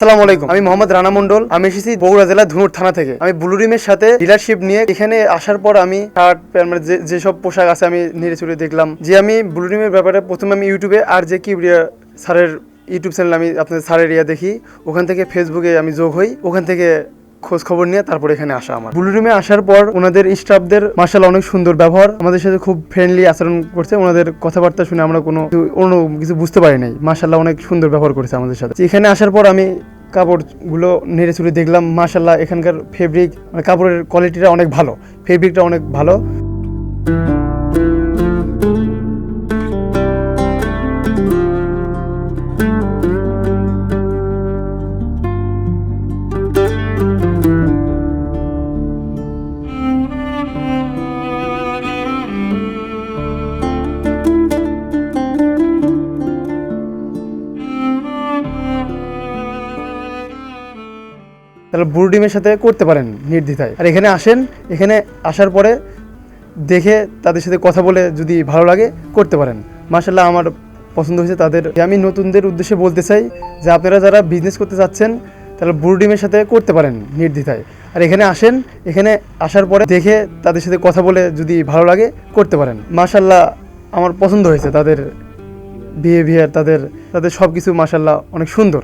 আসসালামু আলাইকুম, আমি মোহাম্মদ রানা মন্ডল। আমি এসেছি বগুড়া জেলা ধুনট থানা থেকে। আমি ব্লুরিমের সাথে ডিলারশিপ নিয়ে এখানে আসার পর আমি শার্ট প্যান্ট মানে যেসব পোশাক আছে আমি নেড়ে চড়ে দেখলাম যে আমি ব্লুরিমের ব্যাপারে প্রথমে আমি ইউটিউবে আর যে কিবরিয়া স্যারের ইউটিউব চ্যানেল আমি আপনাদের স্যারের দেখি, ওখান থেকে ফেসবুকে আমি যোগ হই, ওখান থেকে খোঁজ খবর নিয়ে তারপর এখানে আসা। আমার ব্লুরিমে আসার পর ওনাদের স্টাফদের মাশাআল্লাহ অনেক সুন্দর ব্যবহার, আমাদের সাথে খুব ফ্রেন্ডলি আচরণ করছে। ওনাদের কথাবার্তা শুনে আমরা অন্য কিছু বুঝতে পারি নাই। মাশাআল্লাহ অনেক সুন্দর ব্যবহার করেছে আমাদের সাথে। এখানে আসার পর আমি কাপড়গুলো নেড়ে চুড়ে দেখলাম, মাশাআল্লাহ এখানকার ফেব্রিক মানে কাপড়ের কোয়ালিটিটা অনেক ভালো, ফেব্রিকটা অনেক ভালো। তাহলে ব্লুরিমের সাথে করতে পারেন নির্দ্বিধায়। আর এখানে আসেন, এখানে আসার পরে দেখে তাদের সাথে কথা বলে যদি ভালো লাগে করতে পারেন। মাশাআল্লাহ আমার পছন্দ হয়েছে তাদের। আমি নতুনদের উদ্দেশ্যে বলতে চাই যে আপনারা যারা বিজনেস করতে চাচ্ছেন তাহলে ব্লুরিমের সাথে করতে পারেন নির্দ্বিধায়। আর এখানে আসেন, এখানে আসার পরে দেখে তাদের সাথে কথা বলে যদি ভালো লাগে করতে পারেন। মাশাআল্লাহ আমার পছন্দ হয়েছে তাদের বিহেভিয়ার, তাদের সব কিছু মাশাআল্লাহ অনেক সুন্দর।